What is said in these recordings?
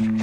Good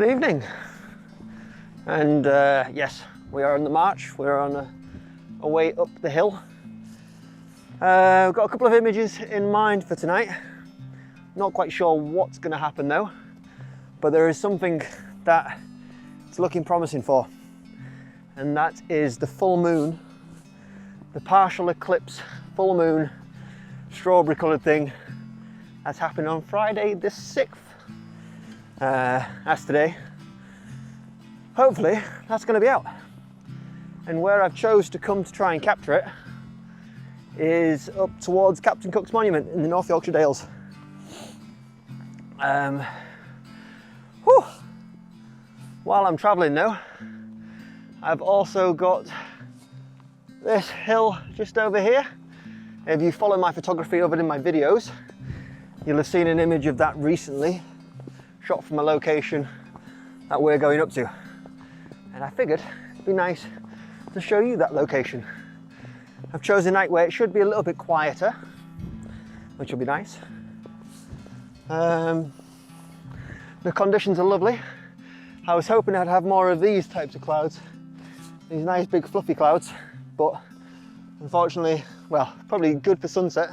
evening, and yes, we are on the march. We're on a way up the hill. We've got a couple of images in mind for tonight. Not quite sure what's going to happen though, but there is something that it's looking promising for, and that is the full moon, the partial eclipse full moon, strawberry coloured thing that's happening on Friday the 6th. That's today. Hopefully that's going to be out, and where I've chose to come to try and capture it is up towards Captain Cook's Monument in the North Yorkshire Dales. While I'm travelling now, I've also got this hill just over here. If you follow my photography over in my videos, you'll have seen an image of that recently, shot from a location that we're going up to, and I figured it'd be nice to show you that location. I've chosen a night where it should be a little bit quieter, which will be nice. The conditions are lovely. I was hoping I'd have more of these types of clouds, these nice big fluffy clouds, but unfortunately, well, probably good for sunset,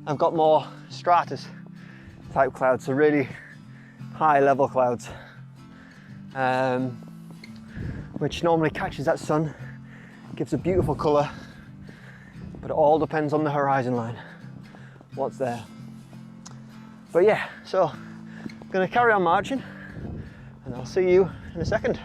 I've got more stratus type clouds, so really high level clouds, which normally catches that sun, gives a beautiful colour, but it all depends on the horizon line, what's there. But yeah, so I'm going to carry on marching, and I'll see you in a second.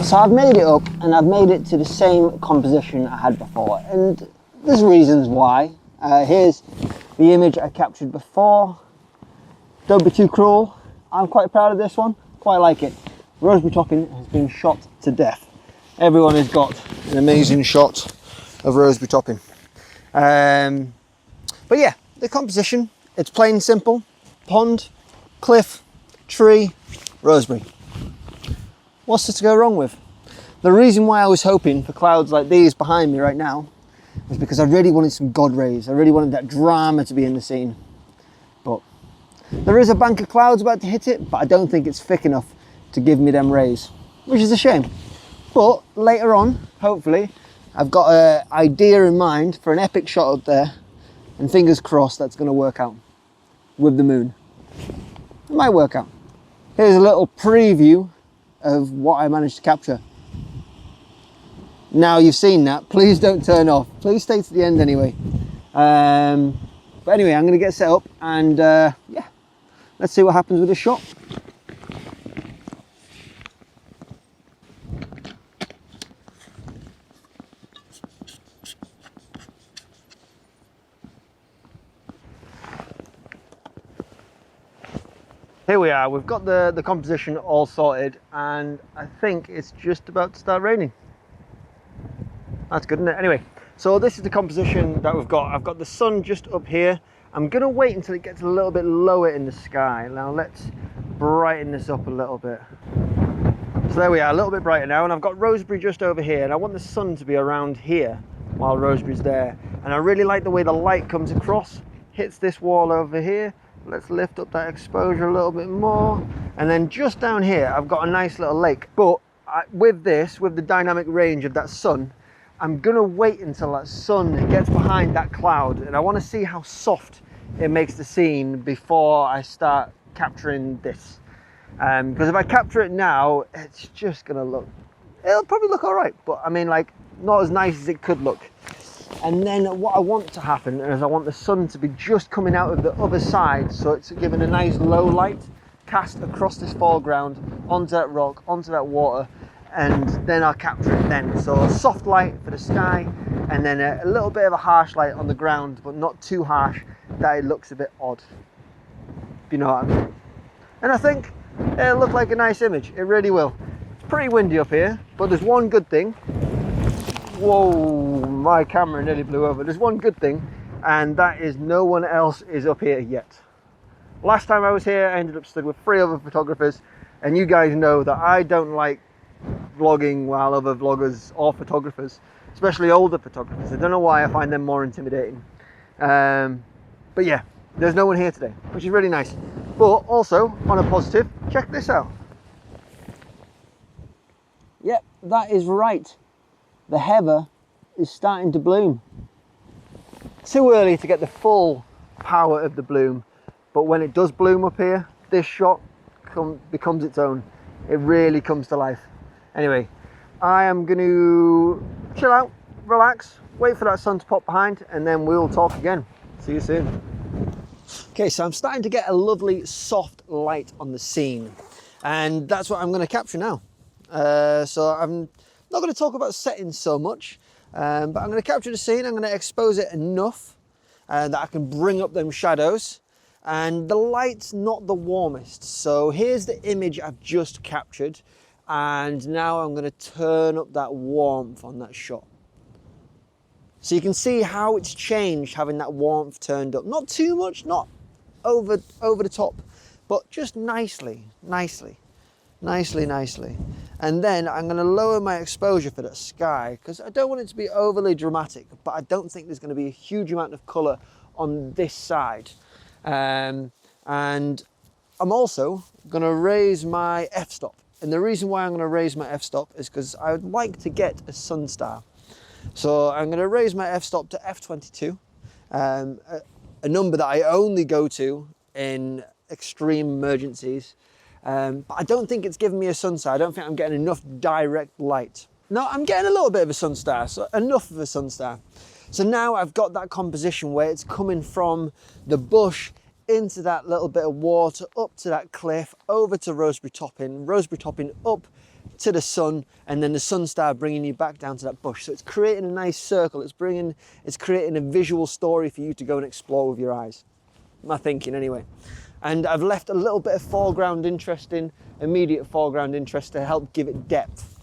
So I've made it up, and I've made it to the same composition I had before, and there's reasons why. Here's the image I captured before. Don't be too cruel. I'm quite proud of this one, quite like it. Roseberry topping has been shot to death. Everyone has got an amazing shot of roseberry topping. But yeah, the composition, it's plain simple. Pond, cliff, tree, roseberry. What's there to go wrong with? The reason why I was hoping for clouds like these behind me right now was because I really wanted some God rays. I really wanted that drama to be in the scene. But there is a bank of clouds about to hit it, but I don't think it's thick enough to give me them rays, which is a shame. But later on, hopefully, I've got an idea in mind for an epic shot up there, and fingers crossed that's going to work out with the moon. It might work out. Here's a little preview of what I managed to capture. Now you've seen that, please don't turn off. Please stay to the end anyway. But anyway, I'm going to get set up, and yeah, let's see what happens with this shot. Here we are, we've got the composition all sorted, and I think it's just about to start raining. That's good, isn't it? Anyway, so this is the composition that we've got. I've got the sun just up here. I'm going to wait until it gets a little bit lower in the sky. Now let's brighten this up a little bit. So there we are, a little bit brighter now, and I've got Roseberry just over here, and I want the sun to be around here while Roseberry's there. And I really like the way the light comes across, hits this wall over here. Let's lift up that exposure a little bit more, and then just down here I've got a nice little lake. But with the dynamic range of that sun, I'm gonna wait until that sun gets behind that cloud, and I want to see how soft it makes the scene before I start capturing this. Because if I capture it now, it's just gonna look, it'll probably look all right, but I mean, like, not as nice as it could look. And then what I want to happen is I want the sun to be just coming out of the other side, so it's giving a nice low light cast across this foreground onto that rock, onto that water, and then I'll capture it then. So a soft light for the sky, and then a little bit of a harsh light on the ground, but not too harsh that it looks a bit odd, if you know what I mean. And I think it'll look like a nice image, it really will. It's pretty windy up here, but there's one good thing. Whoa, my camera nearly blew over. There's one good thing, and that is no one else is up here yet. Last time I was here, I ended up stood with 3 other photographers, and you guys know that I don't like vlogging while other vloggers or photographers, especially older photographers. I don't know why, I find them more intimidating. But yeah, there's no one here today, which is really nice. But also, on a positive, check this out. Yep, that is right. The heather is starting to bloom. Too early to get the full power of the bloom, but when it does bloom up here, this shot becomes its own. It really comes to life. Anyway, I am going to chill out, relax, wait for that sun to pop behind, and then we'll talk again. See you soon. Okay, so I'm starting to get a lovely soft light on the scene, and that's what I'm going to capture now. So I'm not going to talk about settings so much, but I'm going to capture the scene. I'm going to expose it enough that I can bring up them shadows, and the light's not the warmest. So here's the image I've just captured, and now I'm going to turn up that warmth on that shot. So you can see how it's changed having that warmth turned up. Not too much, not over the top, but just nicely. And then I'm going to lower my exposure for the sky, because I don't want it to be overly dramatic, but I don't think there's going to be a huge amount of colour on this side. And I'm also going to raise my f-stop. And the reason why I'm going to raise my f-stop is because I would like to get a sun star. So I'm going to raise my f-stop to f22, a number that I only go to in extreme emergencies. But I don't think it's giving me a sun star. I don't think I'm getting enough direct light. No, I'm getting a little bit of a sun star, so enough of a sun star. So now I've got that composition where it's coming from the bush into that little bit of water, up to that cliff, over to Roseberry topping up to the sun, and then the sun star bringing you back down to that bush. So it's creating a nice circle. It's creating a visual story for you to go and explore with your eyes. My thinking anyway. And I've left a little bit of immediate foreground interest to help give it depth.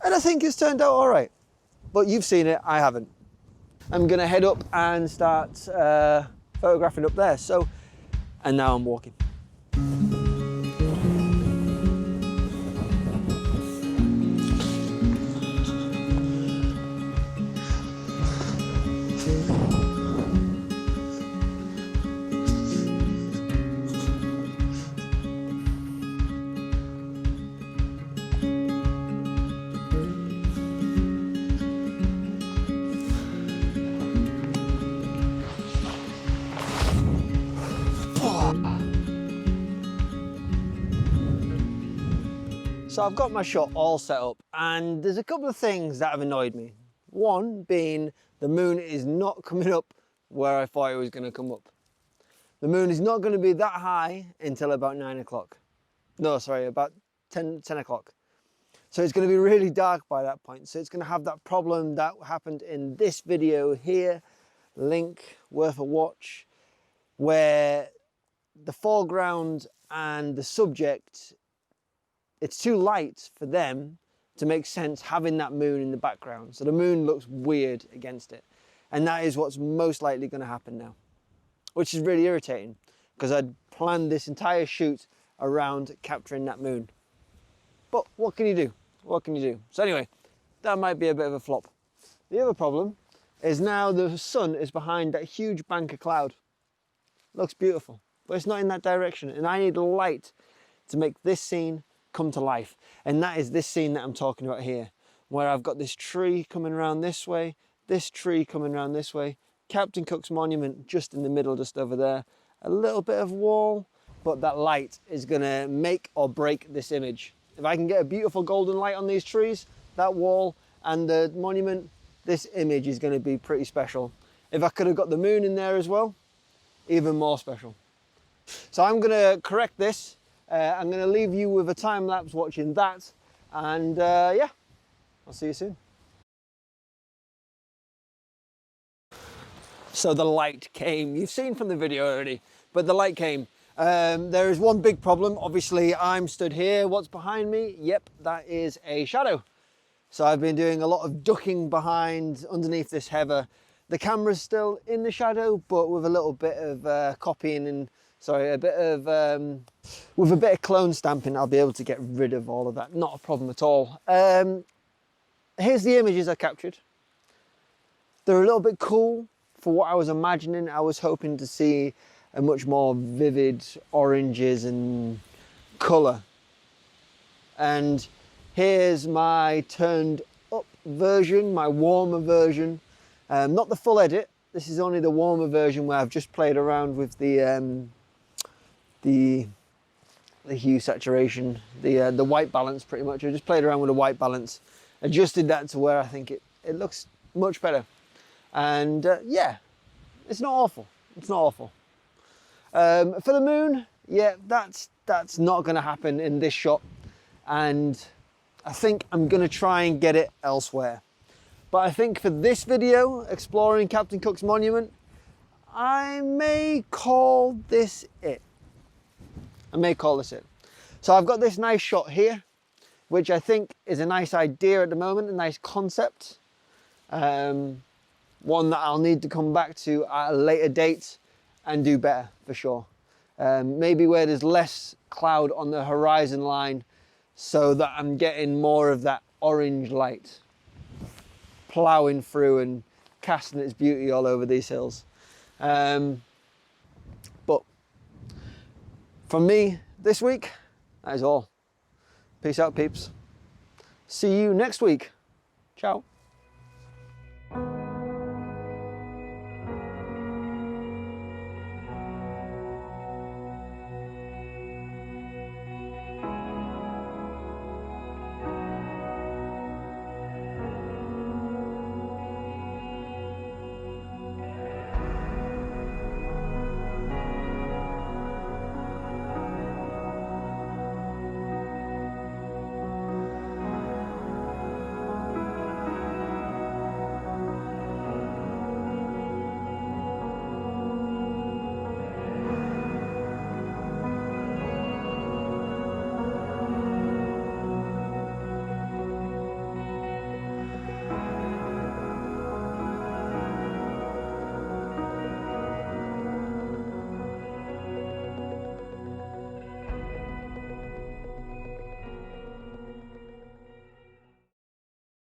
And I think it's turned out all right. But you've seen it, I haven't. I'm gonna head up and start photographing up there. And now I'm walking. So I've got my shot all set up, and there's a couple of things that have annoyed me. One being the moon is not coming up where I thought it was going to come up. The moon is not going to be that high until about 9 o'clock. No, sorry, about 10 o'clock. So it's going to be really dark by that point. So it's going to have that problem that happened in this video here, link worth a watch, where the foreground and the subject, it's too light for them to make sense having that moon in the background. So the moon looks weird against it. And that is what's most likely going to happen now, which is really irritating because I'd planned this entire shoot around capturing that moon. But what can you do? What can you do? So anyway, that might be a bit of a flop. The other problem is now the sun is behind that huge bank of cloud. Looks beautiful, but it's not in that direction. And I need light to make this scene come to life. And that is this scene that I'm talking about here, where I've got this tree coming around this way, this tree coming around this way, Captain Cook's monument just in the middle, just over there, a little bit of wall, but that light is gonna make or break this image. If I can get a beautiful golden light on these trees, that wall and the monument, this image is going to be pretty special. If I could have got the moon in there as well, even more special. So I'm going to correct this. I'm going to leave you with a time lapse watching that, and yeah, I'll see you soon. So the light came. You've seen from the video already, but the light came. There is one big problem. Obviously, I'm stood here. What's behind me? Yep, that is a shadow. So I've been doing a lot of ducking behind underneath this heather. The camera's still in the shadow, but with a little bit of copying and sorry, with a bit of clone stamping, I'll be able to get rid of all of that. Not a problem at all. Here's the images I captured. They're a little bit cool for what I was imagining. I was hoping to see a much more vivid oranges and colour. And here's my turned up version, my warmer version. Not the full edit. This is only the warmer version where I've just played around with the hue saturation, the white balance pretty much. I just played around with the white balance, adjusted that to where I think it looks much better. And yeah, it's not awful. It's not awful. For the moon, yeah, that's not going to happen in this shot. And I think I'm going to try and get it elsewhere. But I think for this video, exploring Captain Cook's monument, I may call this it. I may call this it. So I've got this nice shot here, which I think is a nice idea at the moment, a nice concept. One that I'll need to come back to at a later date and do better for sure. Maybe where there's less cloud on the horizon line so that I'm getting more of that orange light ploughing through and casting its beauty all over these hills. But from me this week, that is all. Peace out, peeps. See you next week. Ciao.